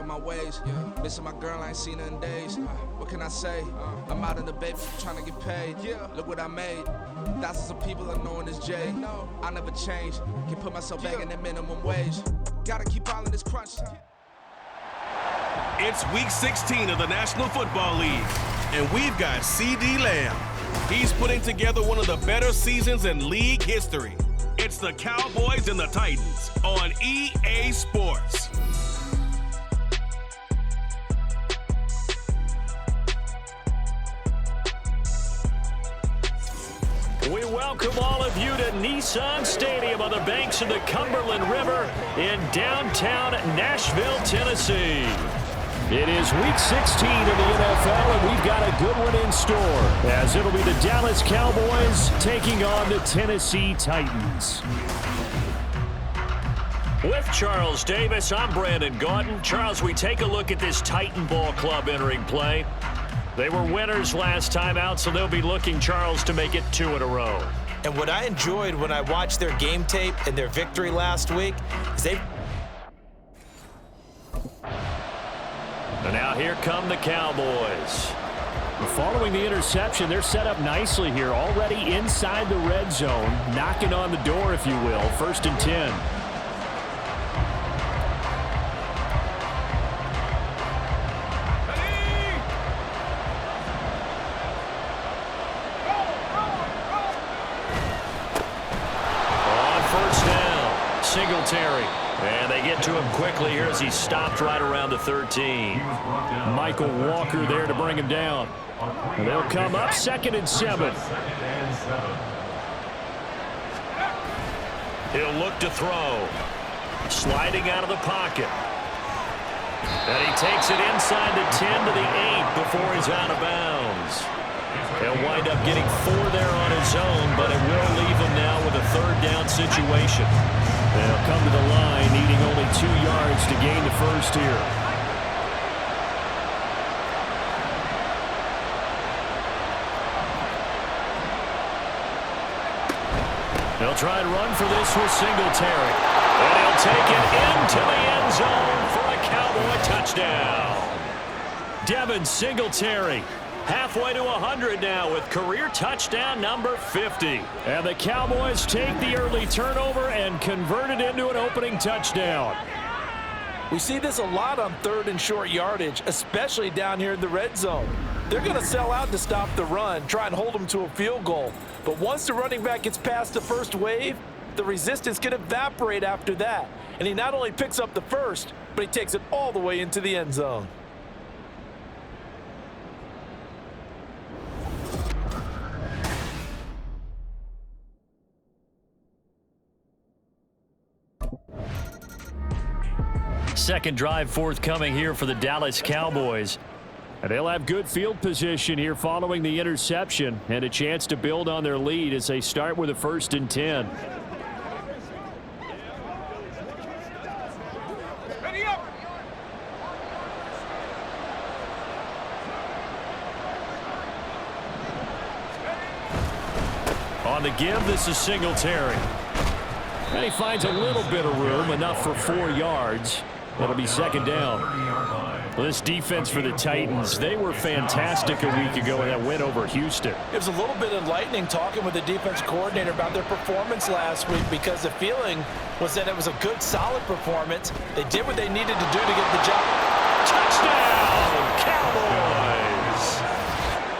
on my ways. Missing my girl, I ain't seen her in days. What can I say? I'm out in the baby trying to get paid. Look what I made. Thousands of people are knowing this J. I never change. Can put myself back in the minimum wage. Gotta keep all in this crunch. It's week 16 of the National Football League, and we've got C.D. Lamb. He's putting together one of the better seasons in league history. It's the Cowboys and the Titans on EA Sports. We welcome all of you to Nissan Stadium on the banks of the Cumberland River in downtown Nashville, Tennessee. It is week 16 of the NFL, and we've got a good one in store, as it'll be the Dallas Cowboys taking on the Tennessee Titans. With Charles Davis, I'm Brandon Gaudin. Charles, we take a look at this Titan Ball Club entering play. They were winners last time out, so they'll be looking, Charles, to make it 2 in a row. And what I enjoyed when I watched their game tape and their victory last week is they... And now here come the Cowboys. Following the interception, they're set up nicely here, already inside the red zone, knocking on the door, if you will. 1st and 10. On 1st down, Singletary. And they get to him quickly here as he stopped right around the 13. Michael Walker there to bring him down. And they'll come up 2nd and 7. He'll look to throw. Sliding out of the pocket. And he takes it inside the 10 to the 8 before he's out of bounds. He'll wind up getting 4 there on his own, but it will leave him now with a 3rd down situation. They'll come to the line, needing only 2 yards to gain the first here. They'll try and run for this with Singletary. And he'll take it into the end zone for a Cowboy touchdown. Devin Singletary. Halfway to 100 now with career touchdown number 50. And the Cowboys take the early turnover and convert it into an opening touchdown. We see this a lot on 3rd and short yardage, especially down here in the red zone. They're going to sell out to stop the run, try and hold them to a field goal. But once the running back gets past the first wave, the resistance can evaporate after that. And he not only picks up the first, but he takes it all the way into the end zone. Second drive forthcoming here for the Dallas Cowboys. And they'll have good field position here following the interception and a chance to build on their lead as they start with a 1st and 10. On the give, this is Singletary. And he finds a little bit of room, enough for 4 yards. That'll be 2nd down. Well, this defense for the Titans, they were fantastic a week ago in that win over Houston. It was a little bit enlightening talking with the defense coordinator about their performance last week, because the feeling was that it was a good, solid performance. They did what they needed to do to get the job. Touchdown, Cowboys!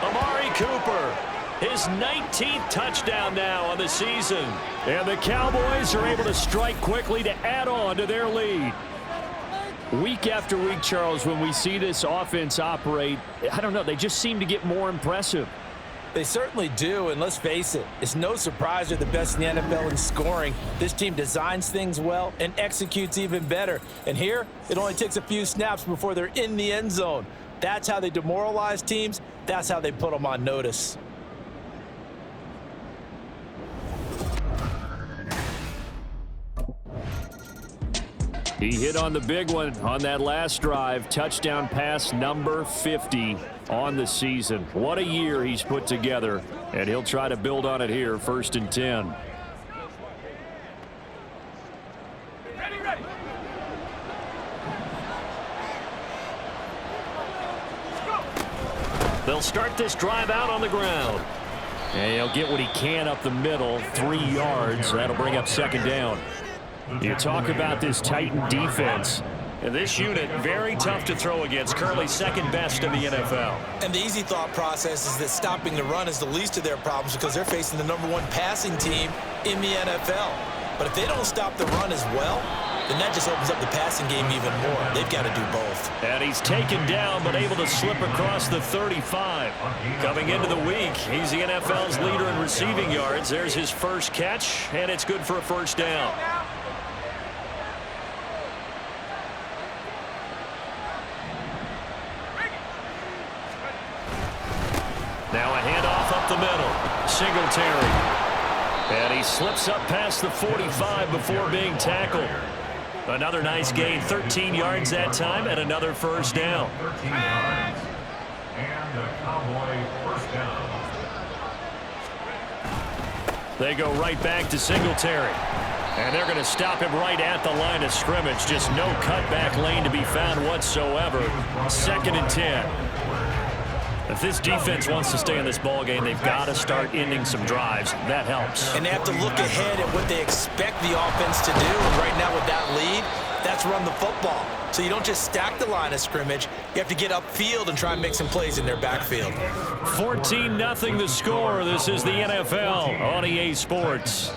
Amari Cooper, his 19th touchdown now on the season. And the Cowboys are able to strike quickly to add on to their lead. Week after week, Charles, when we see this offense operate, I don't know, they just seem to get more impressive. They certainly do, and let's face it, it's no surprise they're the best in the NFL in scoring. This team designs things well and executes even better. And here, it only takes a few snaps before they're in the end zone. That's how they demoralize teams. That's how they put them on notice. He hit on the big one on that last drive. Touchdown pass number 50 on the season. What a year he's put together, and he'll try to build on it here, 1st and 10. They'll start this drive out on the ground. And he'll get what he can up the middle, 3 yards. That'll bring up second down. You talk about this Titan defense. And this unit, very tough to throw against. Currently second best in the NFL. And the easy thought process is that stopping the run is the least of their problems because they're facing the #1 passing team in the NFL. But if they don't stop the run as well, then that just opens up the passing game even more. They've got to do both. And he's taken down but able to slip across the 35. Coming into the week, he's the NFL's leader in receiving yards. There's his first catch, and it's good for a first down. Now a handoff up the middle. Singletary. And he slips up past the 45 before being tackled. Another nice gain, 13 yards that time, and another first down. 13 yards, and the Cowboy first down. They go right back to Singletary. And they're going to stop him right at the line of scrimmage. Just no cutback lane to be found whatsoever. 2nd and 10. If this defense wants to stay in this ballgame, they've got to start ending some drives. That helps. And they have to look ahead at what they expect the offense to do. And right now with that lead, that's run the football. So you don't just stack the line of scrimmage. You have to get upfield and try and make some plays in their backfield. 14-0 the score. This is the NFL on EA Sports.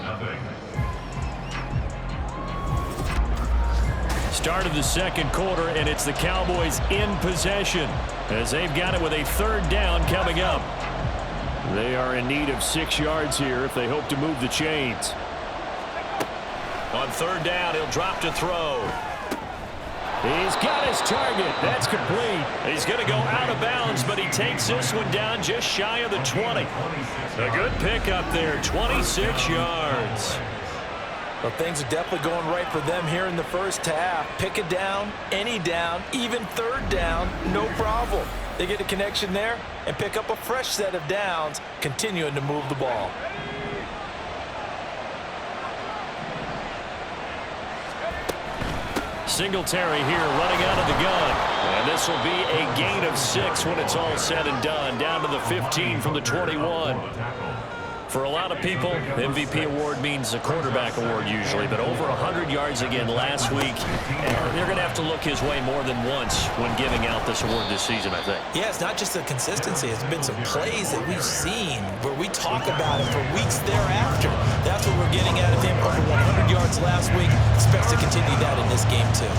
Start of the second quarter, and it's the Cowboys in possession as they've got it with a 3rd down coming up. They are in need of 6 yards here if they hope to move the chains. On 3rd down, he'll drop to throw. He's got his target. That's complete. He's going to go out of bounds, but he takes this one down just shy of the 20. A good pickup there, 26 yards. Well, things are definitely going right for them here in the first half. Pick a down, any down, even 3rd down, no problem. They get a connection there and pick up a fresh set of downs, continuing to move the ball. Singletary here running out of the gun. And this will be a gain of 6 when it's all said and done. Down to the 15 from the 21. For a lot of people, MVP award means a quarterback award usually, but over 100 yards again last week. They're going to have to look his way more than once when giving out this award this season, I think. Yeah, it's not just the consistency. It's been some plays that we've seen where we talk about it for weeks thereafter. That's what we're getting out of him. Over 100 yards last week. Expects to continue that in this game, too.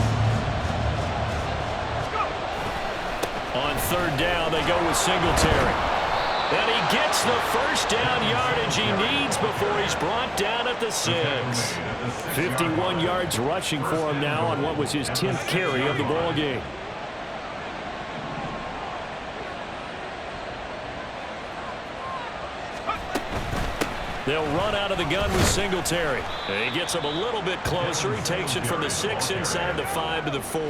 On 3rd down, they go with Singletary. And he gets the first down yardage he needs before he's brought down at the 6. 51 yards rushing for him now on what was his 10th carry of the ball game. They'll run out of the gun with Singletary. And he gets him a little bit closer. He takes it from the 6 inside the 5 to the 4.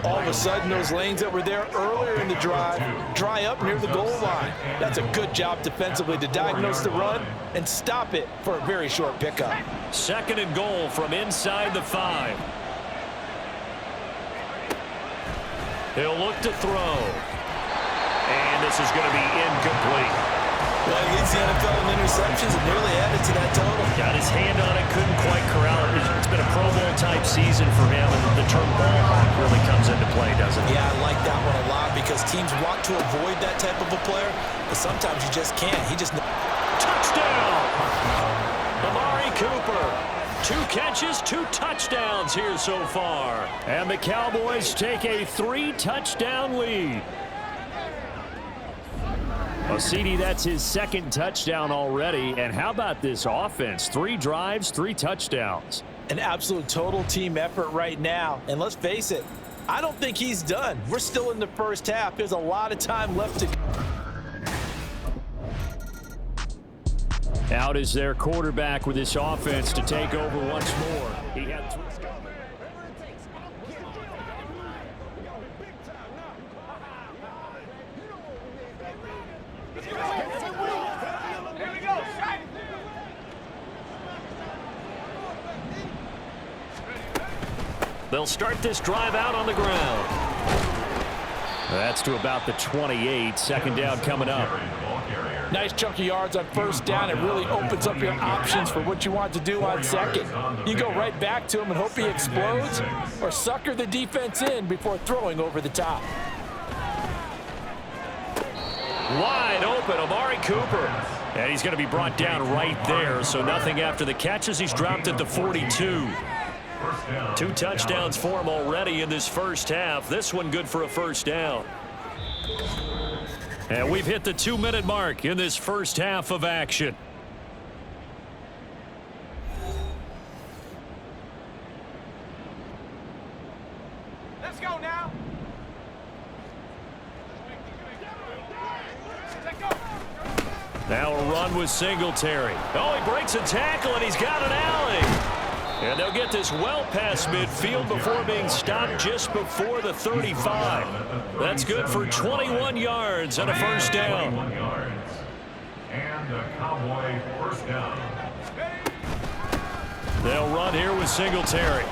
All of a sudden, those lanes that were there earlier in the drive dry up near the goal line. That's a good job defensively to diagnose the run and stop it for a very short pickup. 2nd and goal from inside the 5. He'll look to throw. And this is going to be incomplete. Well, he leads the NFL in interceptions and nearly added to that total. Got his hand on it, couldn't quite corral it. It's been a Pro Bowl type season for him, and the term ball hawk really comes into play, doesn't it? Yeah, I like that one a lot because teams want to avoid that type of a player, but sometimes you just can't. He just... Touchdown! Amari Cooper. 2 catches, 2 touchdowns here so far. And the Cowboys take a 3-touchdown lead. Well, CD, that's his 2nd touchdown already. And how about this offense? 3 drives, 3 touchdowns. An absolute total team effort right now. And let's face it, I don't think he's done. We're still in the first half. There's a lot of time left to go. Out is their quarterback with this offense to take over once more. He had 3. They'll start this drive out on the ground. That's to about the 28. Second down coming up. Nice chunk of yards on first down. It really opens up your options for what you want to do on second. You go right back to him and hope he explodes, or sucker the defense in before throwing over the top. Wide open, Amari Cooper. And he's going to be brought down right there, so nothing after the catches. He's dropped at the 42. 2 touchdowns for him already in this first half. This one good for a first down. And we've hit the 2-minute mark in this first half of action. Let's go now. Now a run with Singletary. Oh, he breaks a tackle, and he's got an alley. And they'll get this well past midfield before being stopped just before the 35. That's good for 21 yards and a first down. And a Cowboy first down. They'll run here with Singletary.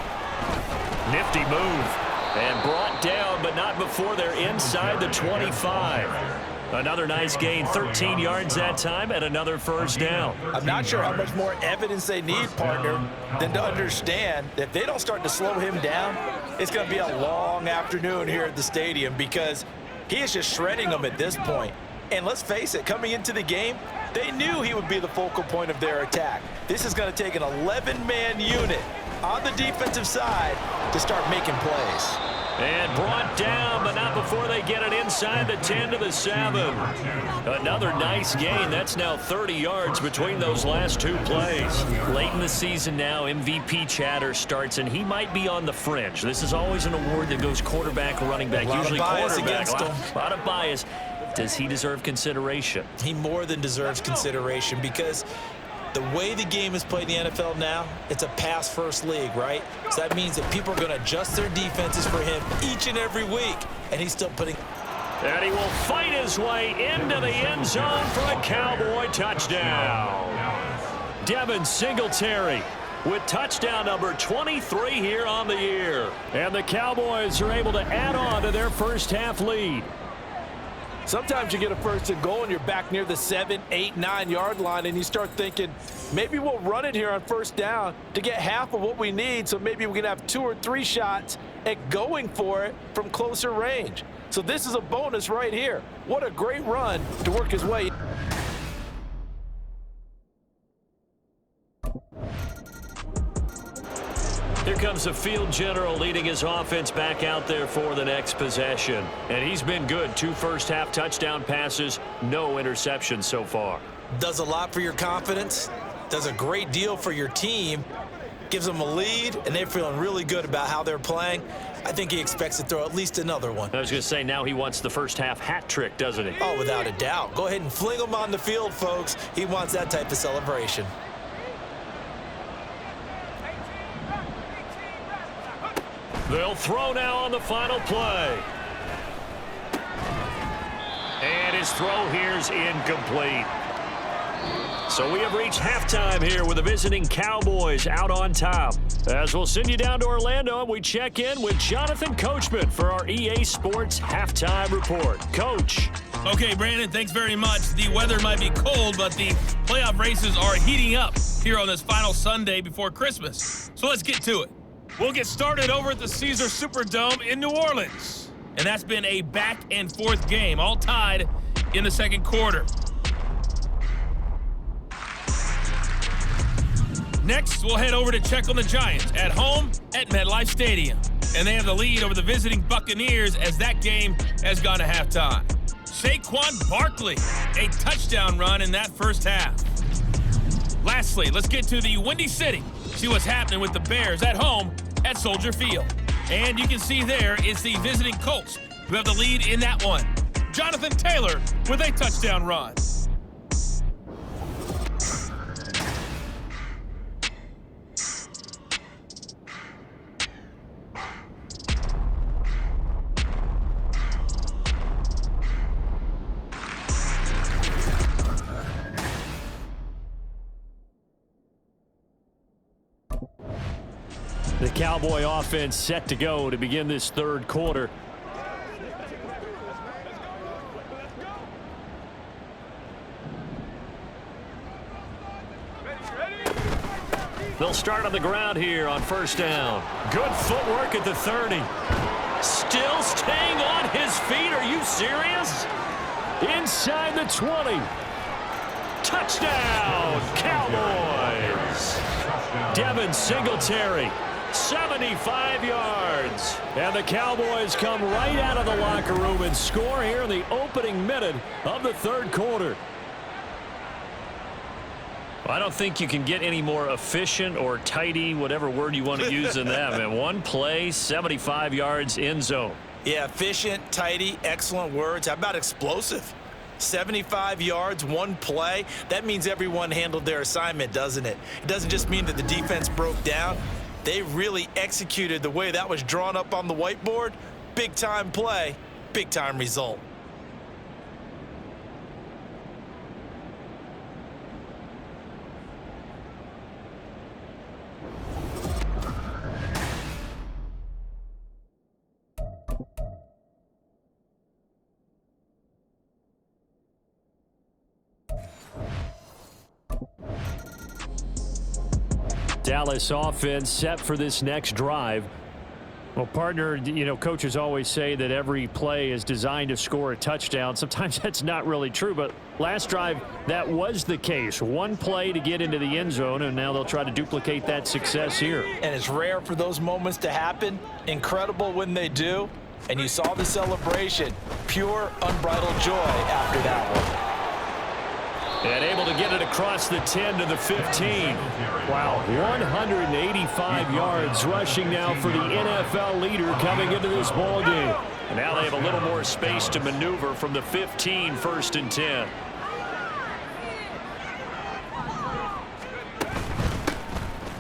Nifty move. And brought down, but not before they're inside the 25. Another nice gain, 13 yards that time, and another first down. I'm not sure how much more evidence they need, partner, than to understand that if they don't start to slow him down, it's going to be a long afternoon here at the stadium, because he is just shredding them at this point. And let's face it, coming into the game, they knew he would be the focal point of their attack. This is going to take an 11-man unit on the defensive side to start making plays. And brought down, but not before they get it inside the 10 to the 7. Another nice gain. That's now 30 yards between those last 2 plays. Late in the season now, MVP chatter starts, and he might be on the fringe. This is always an award that goes quarterback, running back, usually quarterback. A lot of bias. Does he deserve consideration? He more than deserves consideration, because the way the game is played in the NFL now, it's a pass-first league, right? So that means that people are going to adjust their defenses for him each and every week, and he's still putting... And he will fight his way into the end zone for a Cowboy touchdown. Devin Singletary with touchdown number 23 here on the year. And the Cowboys are able to add on to their first half lead. Sometimes you get a first and goal and you're back near the 7, 8, 9 yard line, and you start thinking, maybe we'll run it here on first down to get half of what we need, so maybe we can have 2 or 3 shots at going for it from closer range. So this is a bonus right here. What a great run to work his way. Here comes the field general leading his offense back out there for the next possession. And he's been good. 2 first-half touchdown passes, no interceptions so far. Does a lot for your confidence, does a great deal for your team, gives them a lead, and they're feeling really good about how they're playing. I think he expects to throw at least another one. I was going to say, now he wants the first-half hat trick, doesn't he? Oh, without a doubt. Go ahead and fling him on the field, folks. He wants that type of celebration. They'll throw now on the final play. And his throw here's incomplete. So we have reached halftime here with the visiting Cowboys out on top. As we'll send you down to Orlando, and we check in with Jonathan Coachman for our EA Sports Halftime Report. Coach. Okay, Brandon, thanks very much. The weather might be cold, but the playoff races are heating up here on this final Sunday before Christmas. So let's get to it. We'll get started over at the Caesar Superdome in New Orleans. And that's been a back-and-forth game, all tied in the second quarter. Next, we'll head over to check on the Giants at home at MetLife Stadium. And they have the lead over the visiting Buccaneers as that game has gone to halftime. Saquon Barkley, a touchdown run in that first half. Lastly, let's get to the Windy City. See what's happening with the Bears at home at Soldier Field. And you can see there it's the visiting Colts who have the lead in that one. Jonathan Taylor with a touchdown run. The Cowboy offense set to go to begin this third quarter. They'll start on the ground here on first down. Good footwork at the 30. Still staying on his feet. Are you serious? Inside the 20. Touchdown, Cowboys. Devin Singletary, 75 yards. And the Cowboys come right out of the locker room and score here in the opening minute of the third quarter. I don't think you can get any more efficient or tidy, whatever word you want to use in that, man. One play, 75 yards, end zone. Yeah, efficient, tidy, excellent words. How about explosive? 75 yards, one play. That means everyone handled their assignment, doesn't it? It doesn't just mean that the defense broke down. They really executed the way that was drawn up on the whiteboard. Big-time play, big-time result. Dallas offense set for this next drive. Well, partner, you know, coaches always say that every play is designed to score a touchdown. Sometimes that's not really true, but last drive, that was the case. One play to get into the end zone, and now they'll try to duplicate that success here. And it's rare for those moments to happen. Incredible when they do. And you saw the celebration. Pure, unbridled joy after that one. And able to get it across the 10 to the 15. Wow, 185 yards rushing now for the NFL leader coming into this ball game. And now they have a little more space to maneuver from the 15, 1st and 10.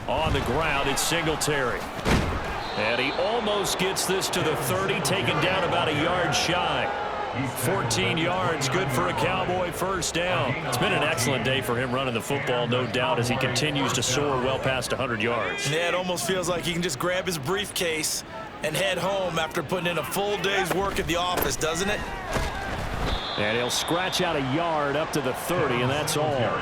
On the ground, it's Singletary. And he almost gets this to the 30, taken down about a yard shy. 14 yards, good for a Cowboy first down. It's been an excellent day for him running the football, no doubt, as he continues to soar well past 100 yards. Yeah, it almost feels like he can just grab his briefcase and head home after putting in a full day's work at the office, doesn't it? And he'll scratch out a yard up to the 30, and that's all.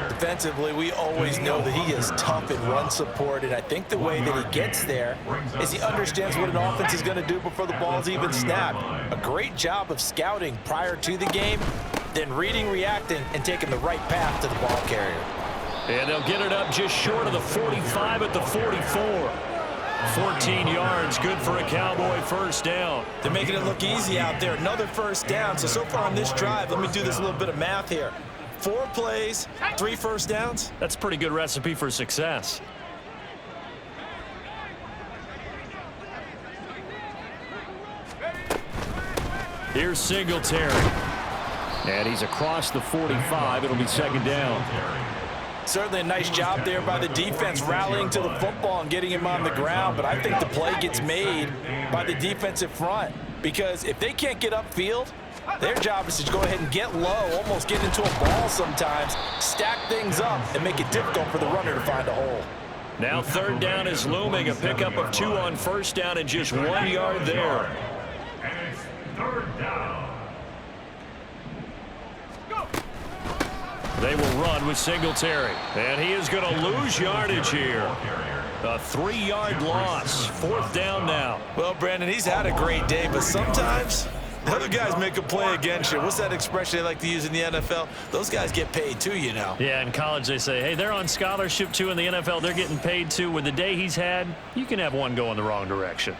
Defensively, we always know that he is tough in run support, and I think the way that he gets there is he understands what an offense is going to do before the ball's even snapped. A great job of scouting prior to the game, then reading, reacting, and taking the right path to the ball carrier. And they'll get it up just short of the 45 at the 44. 14 yards, good for a Cowboy first down. They're making it look easy out there. Another first down. So far on this drive, let me do this little bit of math here. 4 plays, 3 first downs. That's a pretty good recipe for success. Here's Singletary. And he's across the 45. It'll be 2nd down. Certainly a nice job there by the defense rallying to the football and getting him on the ground. But I think the play gets made by the defensive front, because if they can't get upfield, their job is to go ahead and get low, almost get into a ball sometimes, stack things up, and make it difficult for the runner to find a hole. Now 3rd down is looming, a pickup of 2 on first down and just 1 yard there. And it's 3rd down. They will run with Singletary, and he is going to lose yardage here. A 3-yard loss, 4th down now. Well, Brandon, he's had a great day, but sometimes the other guys make a play against you. What's that expression they like to use in the NFL? Those guys get paid too, you know. Yeah, in college they say, hey, they're on scholarship too. In the NFL, they're getting paid too. With the day he's had, you can have one go in the wrong direction.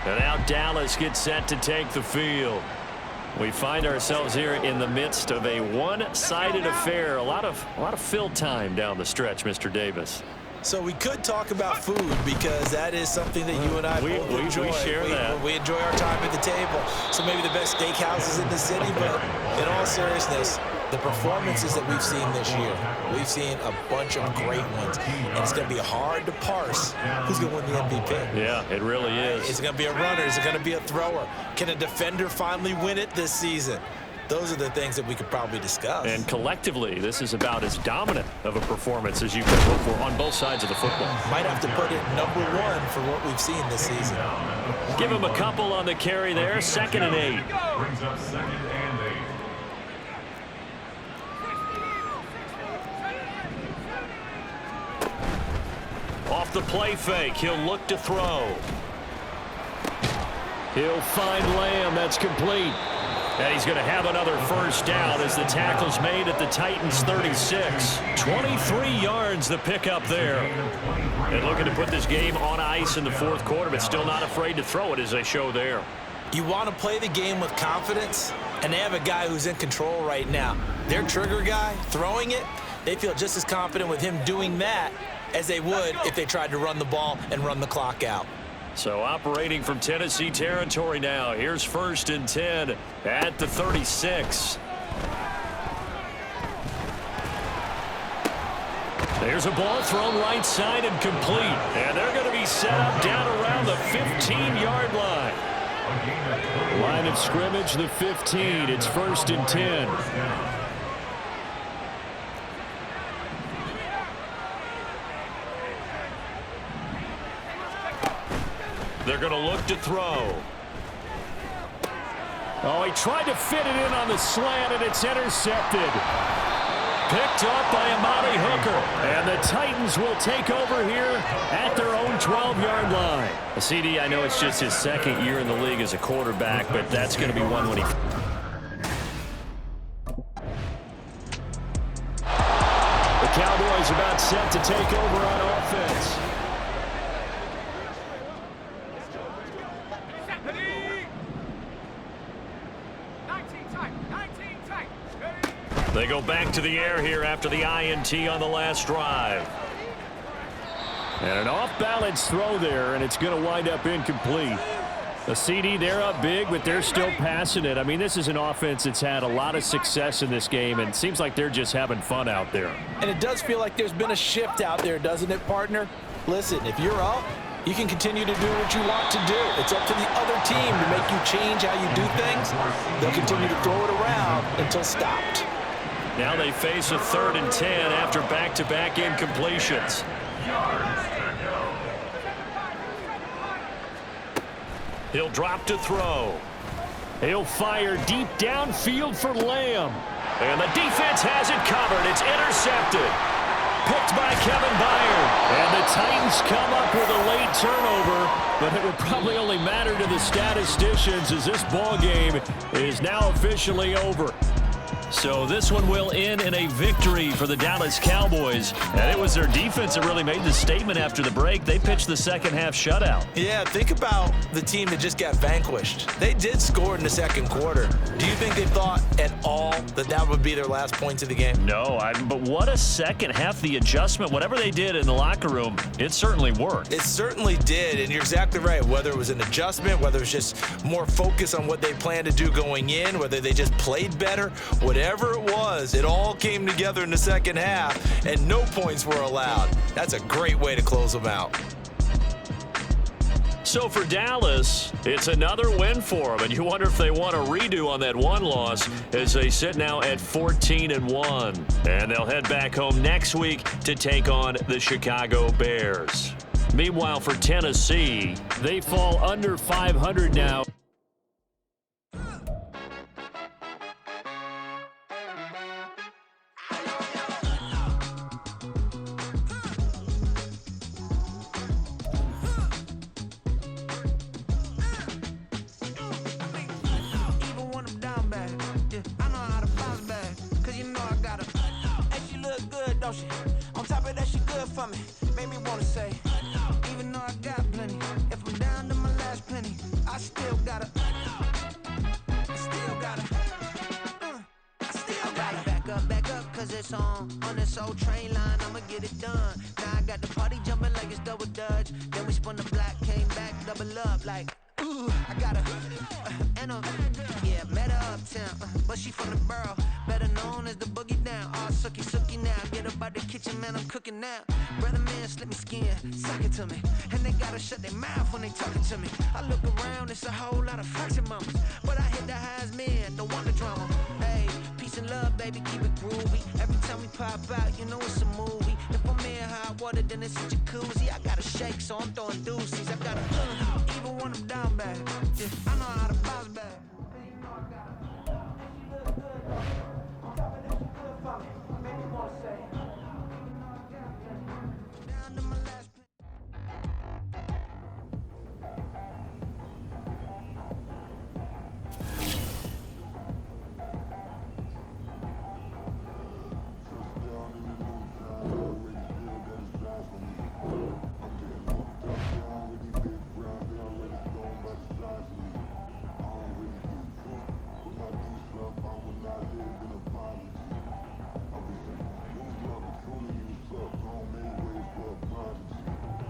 And now Dallas gets set to take the field. We find ourselves here in the midst of a one-sided affair. A lot of fill time down the stretch, Mr. Davis. So we could talk about food, because that is something that you and I both enjoy. We share that. We enjoy our time at the table. So maybe the best steakhouses in the city, but in all seriousness, the performances that we've seen this year, we've seen a bunch of great ones, and it's going to be hard to parse who's going to win the MVP. Yeah, it really is. Is it going to be a runner? Is it going to be a thrower? Can a defender finally win it this season? those are the things that we could probably discuss. And collectively, this is about as dominant of a performance as you can hope for on both sides of the football. Might have to put it #1 for what we've seen this season. Give him a couple on the carry there, 2nd and 8. Brings up 2nd and 8. Off the play fake, he'll look to throw. He'll find Lamb, that's complete. And he's going to have another first down as the tackle's made at the Titans 36. 23 yards the pickup there. And looking to put this game on ice in the 4th quarter, but still not afraid to throw it as they show there. You want to play the game with confidence, and they have a guy who's in control right now. Their trigger guy, throwing it, they feel just as confident with him doing that as they would if they tried to run the ball and run the clock out. So operating from Tennessee territory now. Here's 1st and 10 at the 36. There's a ball thrown right side and complete. And they're going to be set up down around the 15-yard line. Line of scrimmage, the 15. It's 1st and 10. They're going to look to throw. Oh, he tried to fit it in on the slant, and it's intercepted. Picked off by Amari Hooker. And the Titans will take over here at their own 12-yard line. CD, I know it's just his 2nd year in the league as a quarterback, but that's going to be one when he... The Cowboys about set to take over on offense. They go back to the air here after the INT on the last drive. And an off-balance throw there, and it's going to wind up incomplete. The CD, they're up big, but they're still passing it. I mean, this is an offense that's had a lot of success in this game, and it seems like they're just having fun out there. And it does feel like there's been a shift out there, doesn't it, partner? Listen, if you're up, you can continue to do what you want to do. It's up to the other team to make you change how you do things. They'll continue to throw it around until stopped. Now they face a 3rd and 10 after back-to-back incompletions. He'll drop to throw. He'll fire deep downfield for Lamb. And the defense has it covered. It's intercepted. Picked by Kevin Byard. And the Titans come up with a late turnover, but it would probably only matter to the statisticians as this ball game is now officially over. So this one will end in a victory for the Dallas Cowboys. And it was their defense that really made the statement after the break. They pitched the 2nd half shutout. Yeah, think about the team that just got vanquished. They did score in the 2nd quarter. Do you think they thought at all that that would be their last points of the game? No, but what a 2nd half. The adjustment, whatever they did in the locker room, it certainly worked. It certainly did, and you're exactly right. Whether it was an adjustment, whether it was just more focus on what they planned to do going in, whether they just played better, whatever it was, it all came together in the 2nd half, and no points were allowed. That's a great way to close them out. So for Dallas, it's another win for them, and you wonder if they want a redo on that one loss as they sit now at 14-1. And they'll head back home next week to take on the Chicago Bears. Meanwhile, for Tennessee, they fall under 500 now. On top of that, she good for me. Made me wanna say, even though I got plenty, if I'm down to my last penny, I still gotta back up, cause it's on this old train line, I'ma get it done. Now I got the party jumping like it's double dutch. Then we spun the block, came back, double up like, ooh, I got a, yeah, met her uptown, but she from the borough, better known as the boogie down. All sookie now, get up out the kitchen, man, I'm cooking now. Brother man, slip me skin, suck it to me, and they gotta shut their mouth when they talking to me. I look around, it's a whole lot of flirting mamas, but I hit the highs men, don't want the drama. Peace and love, baby, keep it groovy. Every time we pop out, you know it's a movie. If I'm in hot water, then it's a jacuzzi. I got a shake, so I'm throwing deuces. I got a even when I'm down bad. Yeah, I know how to bounce back.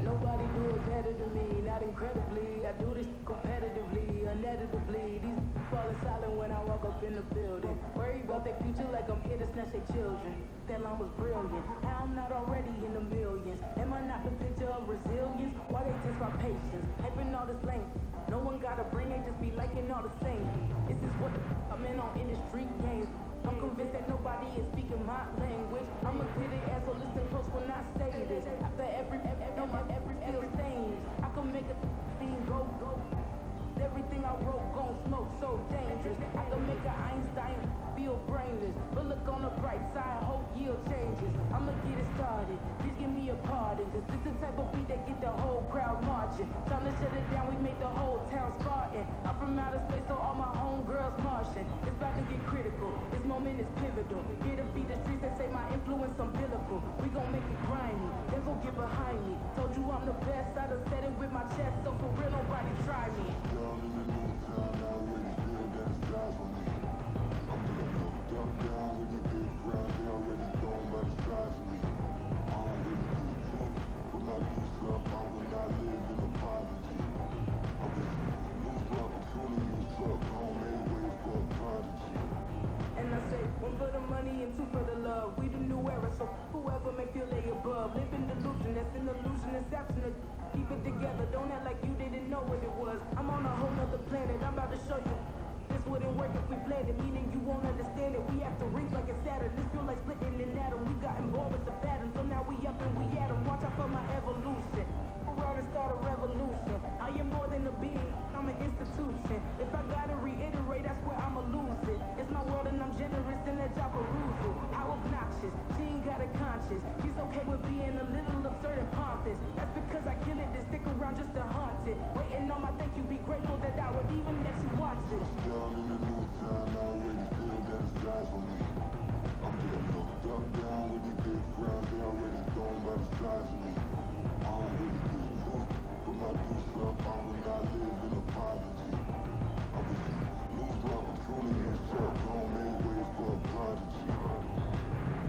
Nobody do it better than me, not incredibly. I do this competitively, uneditably. These falling silent when I walk up in the building. Worry about their future like I'm here to snatch their children. That line was brilliant. How I'm not already in the millions. Am I not the picture of resilience? Why they test my patience? Hyping all this length. No one gotta bring, they just be liking all the same. This is what I'm in on industry games. I'm convinced that nobody is speaking my language. I'ma get it as so listen close when I say this. After every feel things, I can make a thing go. Everything I wrote gon' smoke, so dangerous. I can make an Einstein feel brainless. But look on the bright side, hope yield changes. I'ma get it started, please give me a pardon. Cause this the type of beat that get the whole crowd marching. Time to shut it down, we made the whole town Spartan. I'm from outer space, so all my homegirls Martian. It's about to get critical, this moment is pivotal. Here to feed the streets that say my influence umbilical. We gon' make it grimy, then go get behind me. Told you I'm the best, I done said it with my chest. So for real, nobody try me. And I say, one for the money and two for the love. We the new era, so whoever may feel they above. Live in delusion, that's an illusion, it's absent. Keep it together, don't act like you didn't know what it was. I'm on a whole nother planet, I'm about to show you. This wouldn't work if we planned it, meaning you won't understand it. We have to reach like a Saturn, this feel like splitting an atom. We got involved with the pattern, so now we up and we at 'em. Watch out for my evolution. Around and start a revolution. I am more than a being, I'm an institution. If I gotta reiterate, that's where I'ma lose it. It's my world and I'm generous in that job perusal. How obnoxious, she ain't got a conscience. She's okay with being a little absurd and pompous. That's because I kill it to stick around just to haunt it. Waiting on my thank you, be grateful that I would even let you watch it. Down in the new town, I already feel that it's time for me. I'm getting looked up, down with the big ground, they already gone by the size of me. I don't really give a fuck, but my deuce up, I will not live in apology. I was lose the opportunity and shut, don't make ways for a prodigy.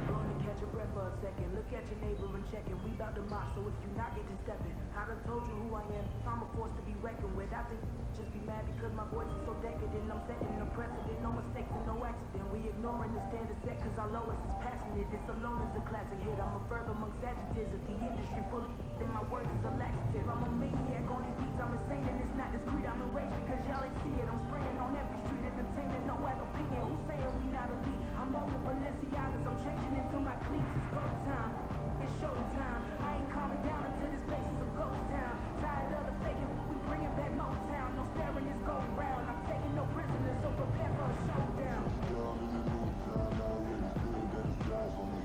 Gonna catch your breath for a second. Look at your neighbor and check it. We bout to mock, so if you not get to stepping. I done told you who I am. I'm a force to be reckoned with. I think just be mad because my voice is so decadent. I'm setting the precedent. No mistakes and no accident. We ignoring the standard set because our lowest is passionate. This alone is a classic hit. I'm a verb amongst adjectives. If the industry full of then my words is a laxative. I'm a maniac on these beats. I'm insane and it's not discreet. I'm enraged because y'all ain't see it. I'm spraying on every street. Entertainment, no opinion. Who's saying we not elite? I'm on the Balenciagas. I'm changing into my cleats. It's go time. It's show time. I ain't calming down until this place is a ghost town. Tired of the faking. We bringing back Motown. No staring, it's going round. I'm taking no prisoners, so prepare for a showdown. Down in the new town, I already feel that it's time for me.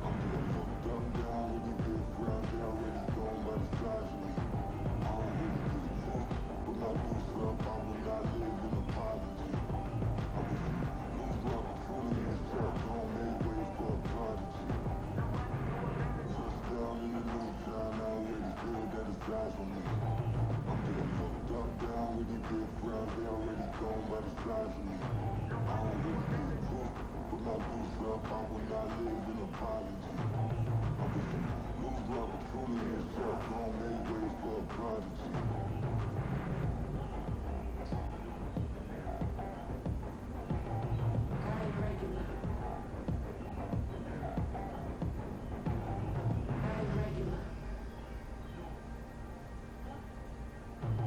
I'm getting looked up, down with the big ground, they already gone by the size of me. I don't really give a fuck, but my deuce up, I will not live in apology. I was lose the opportunity and shut, don't make ways for a prodigy. Down in the new town, I already feel that it's time for me. I'm getting looked up, down with the big ground, they already gone by the size of me. I don't really give a fuck, but my deuce up, I will not live